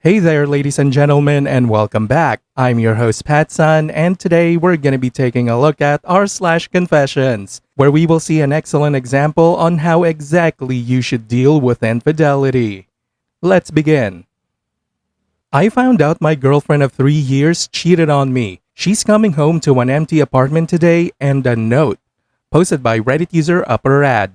Hey there, ladies and gentlemen, and welcome back. I'm your host, PattSun, and today we're going to be taking a look at r/confessions, where we will see an excellent example on how exactly you should deal with infidelity. Let's begin. I found out my girlfriend of 3 years cheated on me. She's coming home to an empty apartment today and a note. Posted by Reddit user Upper Ad.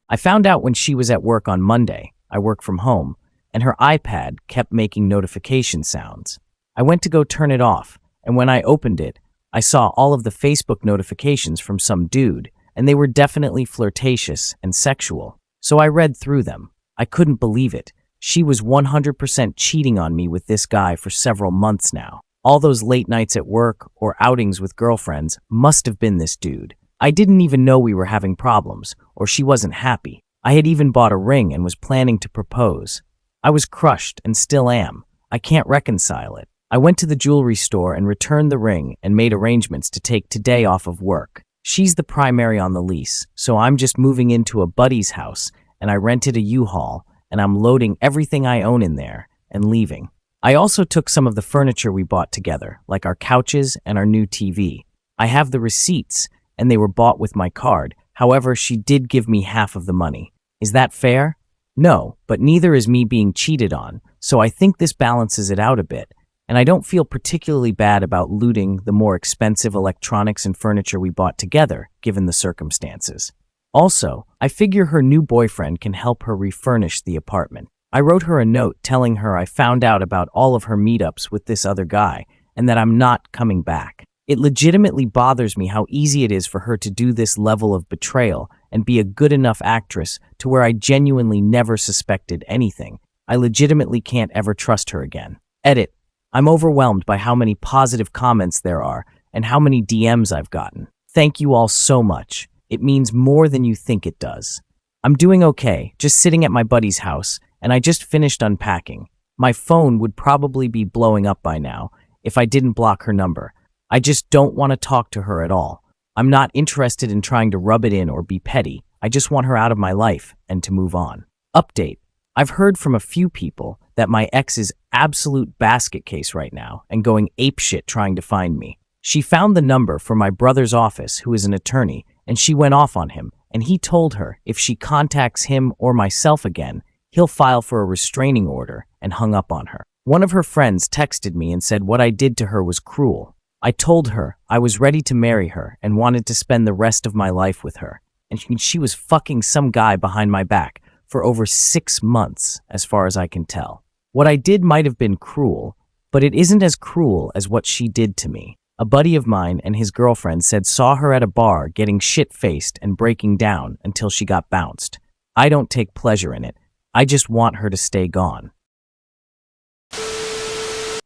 I found out when she was at work on Monday. I work from home, and her iPad kept making notification sounds. I went to go turn it off, and when I opened it, I saw all of the Facebook notifications from some dude, and they were definitely flirtatious and sexual. So I read through them. I couldn't believe it. She was 100% cheating on me with this guy for several months now. All those late nights at work or outings with girlfriends must have been this dude. I didn't even know we were having problems, or she wasn't happy. I had even bought a ring and was planning to propose. I was crushed and still am. I can't reconcile it. I went to the jewelry store and returned the ring and made arrangements to take today off of work. She's the primary on the lease, so I'm just moving into a buddy's house, and I rented a U-Haul, and I'm loading everything I own in there and leaving. I also took some of the furniture we bought together, like our couches and our new TV. I have the receipts, and they were bought with my card. However, she did give me half of the money. Is that fair? No, but neither is me being cheated on, so I think this balances it out a bit, and I don't feel particularly bad about looting the more expensive electronics and furniture we bought together, given the circumstances. Also, I figure her new boyfriend can help her refurnish the apartment. I wrote her a note telling her I found out about all of her meetups with this other guy, and that I'm not coming back. It legitimately bothers me how easy it is for her to do this level of betrayal and be a good enough actress to where I genuinely never suspected anything. I legitimately can't ever trust her again. Edit. I'm overwhelmed by how many positive comments there are and how many DMs I've gotten. Thank you all so much. It means more than you think it does. I'm doing okay, just sitting at my buddy's house, and I just finished unpacking. My phone would probably be blowing up by now if I didn't block her number. I just don't want to talk to her at all. I'm not interested in trying to rub it in or be petty. I just want her out of my life and to move on. Update. I've heard from a few people that my ex is absolute basket case right now and going apeshit trying to find me. She found the number for my brother's office, who is an attorney, and she went off on him, and he told her if she contacts him or myself again, he'll file for a restraining order, and hung up on her. One of her friends texted me and said what I did to her was cruel. I told her I was ready to marry her and wanted to spend the rest of my life with her, and she was fucking some guy behind my back for over 6 months, as far as I can tell. What I did might have been cruel, but it isn't as cruel as what she did to me. A buddy of mine and his girlfriend saw her at a bar getting shit-faced and breaking down until she got bounced. I don't take pleasure in it. I just want her to stay gone.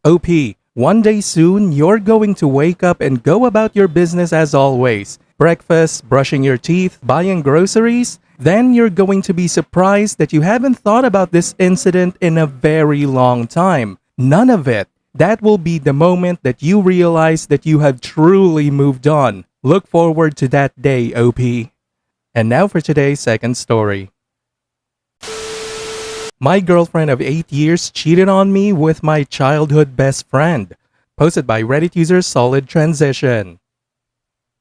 OP. One day soon, you're going to wake up and go about your business as always. Breakfast, brushing your teeth, buying groceries. Then you're going to be surprised that you haven't thought about this incident in a very long time. None of it. That will be the moment that you realize that you have truly moved on. Look forward to that day, OP. And now for today's second story. My girlfriend of 8 years cheated on me with my childhood best friend. Posted by Reddit user Solid Transition.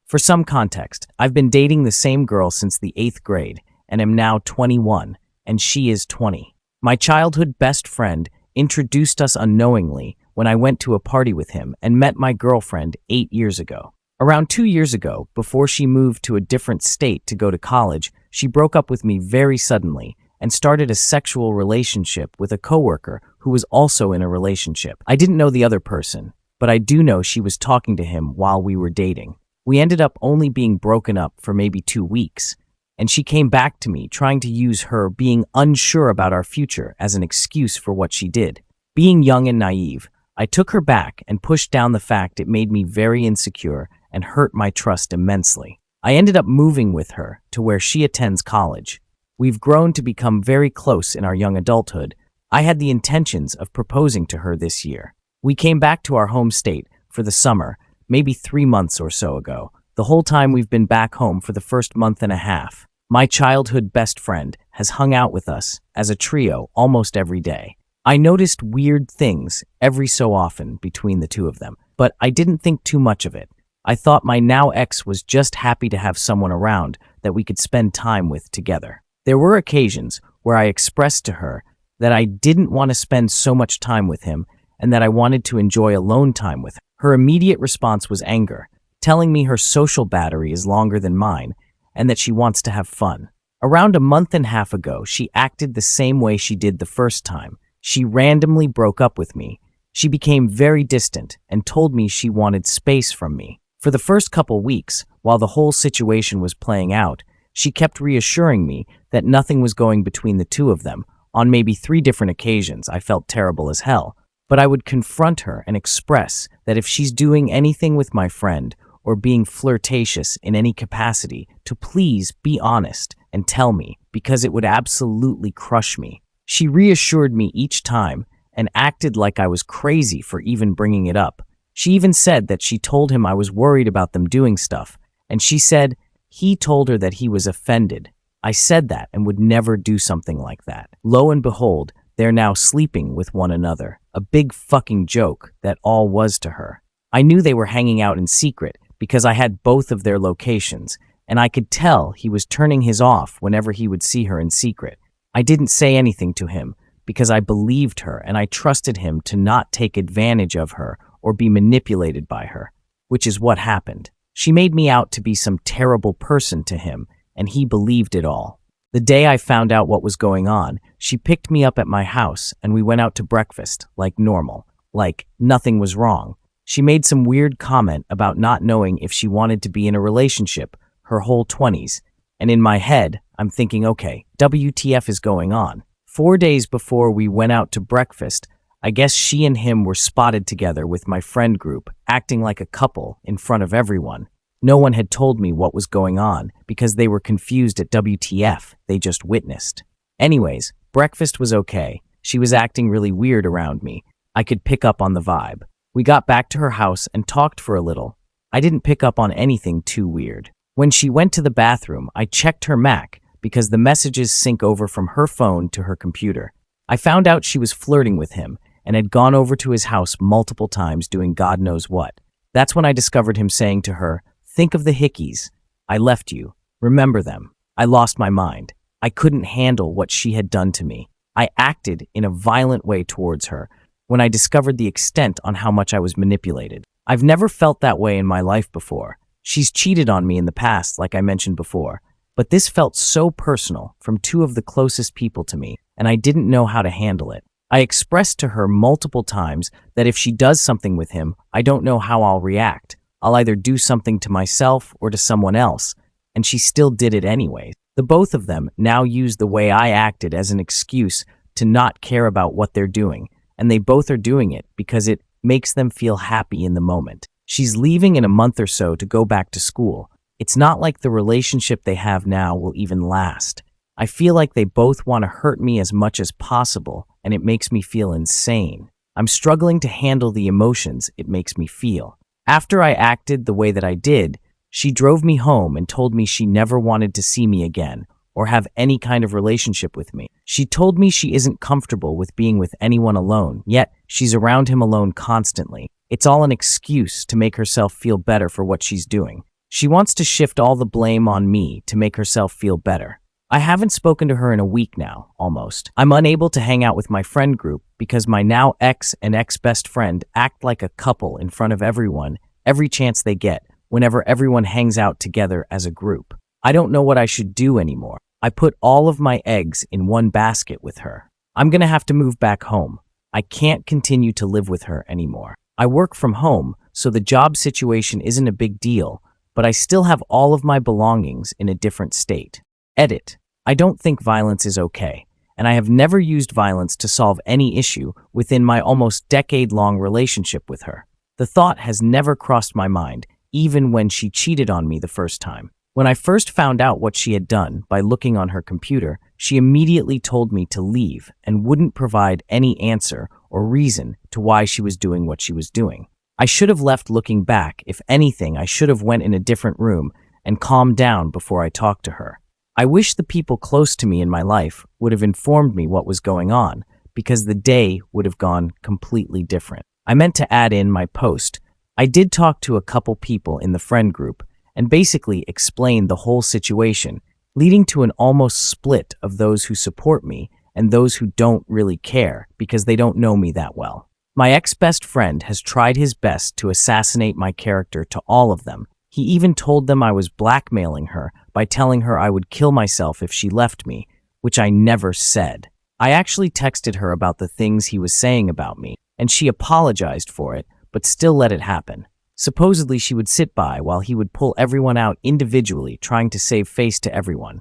For some context, I've been dating the same girl since the 8th grade and am now 21, and she is 20. My childhood best friend introduced us unknowingly when I went to a party with him and met my girlfriend 8 years ago. Around 2 years ago, before she moved to a different state to go to college, she broke up with me very suddenly and started a sexual relationship with a coworker who was also in a relationship. I didn't know the other person, but I do know she was talking to him while we were dating. We ended up only being broken up for maybe 2 weeks, and she came back to me trying to use her being unsure about our future as an excuse for what she did. Being young and naive, I took her back and pushed down the fact it made me very insecure and hurt my trust immensely. I ended up moving with her to where she attends college. We've grown to become very close in our young adulthood. I had the intentions of proposing to her this year. We came back to our home state for the summer, maybe 3 months or so ago. The whole time we've been back home for the first month and a half. My childhood best friend has hung out with us as a trio almost every day. I noticed weird things every so often between the two of them, but I didn't think too much of it. I thought my now ex was just happy to have someone around that we could spend time with together. There were occasions where I expressed to her that I didn't want to spend so much time with him and that I wanted to enjoy alone time with her. Her immediate response was anger, telling me her social battery is longer than mine and that she wants to have fun. Around a month and a half ago, she acted the same way she did the first time. She randomly broke up with me. She became very distant and told me she wanted space from me. For the first couple weeks, while the whole situation was playing out, she kept reassuring me that nothing was going between the two of them. On maybe 3 different occasions, I felt terrible as hell. But I would confront her and express that if she's doing anything with my friend or being flirtatious in any capacity, to please be honest and tell me, because it would absolutely crush me. She reassured me each time and acted like I was crazy for even bringing it up. She even said that she told him I was worried about them doing stuff, and she said he told her that he was offended. I said that and would never do something like that. Lo and behold, they're now sleeping with one another. A big fucking joke that all was to her. I knew they were hanging out in secret because I had both of their locations, and I could tell he was turning his off whenever he would see her in secret. I didn't say anything to him because I believed her and I trusted him to not take advantage of her or be manipulated by her, which is what happened. She made me out to be some terrible person to him, and he believed it all. The day I found out what was going on, she picked me up at my house and we went out to breakfast, like normal, like nothing was wrong. She made some weird comment about not knowing if she wanted to be in a relationship her whole 20s, and in my head, I'm thinking, okay, WTF is going on? 4 days before we went out to breakfast, I guess she and him were spotted together with my friend group, acting like a couple in front of everyone. No one had told me what was going on because they were confused at WTF they just witnessed. Anyways, breakfast was okay. She was acting really weird around me. I could pick up on the vibe. We got back to her house and talked for a little. I didn't pick up on anything too weird. When she went to the bathroom, I checked her Mac because the messages sync over from her phone to her computer. I found out she was flirting with him and had gone over to his house multiple times doing God knows what. That's when I discovered him saying to her, "Think of the hickeys. I left you. Remember them." I lost my mind. I couldn't handle what she had done to me. I acted in a violent way towards her when I discovered the extent on how much I was manipulated. I've never felt that way in my life before. She's cheated on me in the past, like I mentioned before, but this felt so personal from 2 of the closest people to me, and I didn't know how to handle it. I expressed to her multiple times that if she does something with him, I don't know how I'll react. I'll either do something to myself or to someone else, and she still did it anyway. The both of them now use the way I acted as an excuse to not care about what they're doing, and they both are doing it because it makes them feel happy in the moment. She's leaving in a month or so to go back to school. It's not like the relationship they have now will even last. I feel like they both want to hurt me as much as possible, and it makes me feel insane. I'm struggling to handle the emotions it makes me feel. After I acted the way that I did, she drove me home and told me she never wanted to see me again or have any kind of relationship with me. She told me she isn't comfortable with being with anyone alone, yet she's around him alone constantly. It's all an excuse to make herself feel better for what she's doing. She wants to shift all the blame on me to make herself feel better. I haven't spoken to her in a week now, almost. I'm unable to hang out with my friend group because my now ex and ex-best friend act like a couple in front of everyone every chance they get whenever everyone hangs out together as a group. I don't know what I should do anymore. I put all of my eggs in one basket with her. I'm gonna have to move back home. I can't continue to live with her anymore. I work from home, so the job situation isn't a big deal, but I still have all of my belongings in a different state. Edit. I don't think violence is okay, and I have never used violence to solve any issue within my almost decade-long relationship with her. The thought has never crossed my mind, even when she cheated on me the first time. When I first found out what she had done by looking on her computer, she immediately told me to leave and wouldn't provide any answer or reason to why she was doing what she was doing. I should have left looking back. If anything, I should have went in a different room and calmed down before I talked to her. I wish the people close to me in my life would have informed me what was going on, because the day would have gone completely different. I meant to add in my post. I did talk to a couple people in the friend group and basically explained the whole situation, leading to an almost split of those who support me and those who don't really care because they don't know me that well. My ex-best friend has tried his best to assassinate my character to all of them. He even told them I was blackmailing her by telling her I would kill myself if she left me, which I never said. I actually texted her about the things he was saying about me, and she apologized for it, but still let it happen. Supposedly she would sit by while he would pull everyone out individually, trying to save face to everyone.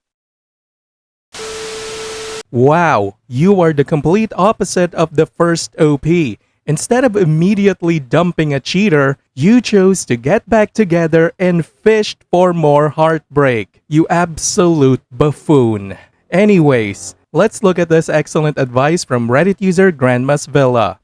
Wow, you are the complete opposite of the first OP. Instead of immediately dumping a cheater, you chose to get back together and fished for more heartbreak. You absolute buffoon. Anyways, let's look at this excellent advice from Reddit user Grandma's Villa.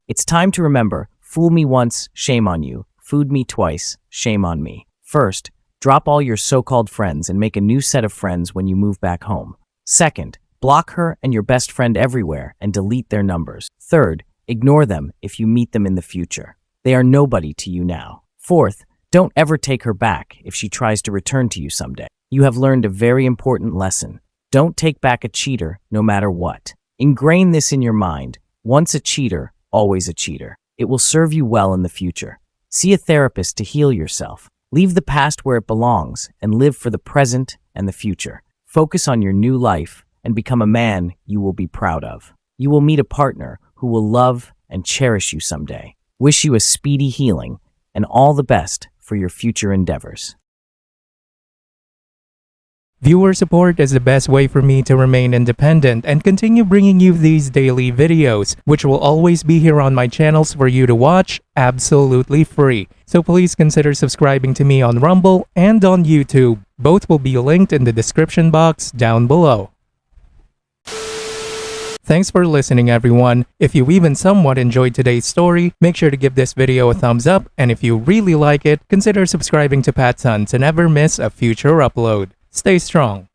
It's time to remember, fool me once, shame on you. Food me twice, shame on me. First, drop all your so-called friends and make a new set of friends when you move back home. Second, block her and your best friend everywhere and delete their numbers. Third, ignore them if you meet them in the future. They are nobody to you now. Fourth, don't ever take her back if she tries to return to you someday. You have learned a very important lesson. Don't take back a cheater no matter what. Ingrain this in your mind. Once a cheater, always a cheater. It will serve you well in the future. See a therapist to heal yourself. Leave the past where it belongs and live for the present and the future. Focus on your new life and become a man you will be proud of. You will meet a partner who will love and cherish you someday. Wish you a speedy healing and all the best for your future endeavors. Viewer support is the best way for me to remain independent and continue bringing you these daily videos, which will always be here on my channels for you to watch absolutely free. So please consider subscribing to me on Rumble and on YouTube. Both will be linked in the description box down below. Thanks for listening, everyone. If you even somewhat enjoyed today's story, make sure to give this video a thumbs up, and if you really like it, consider subscribing to PattSun to never miss a future upload. Stay strong.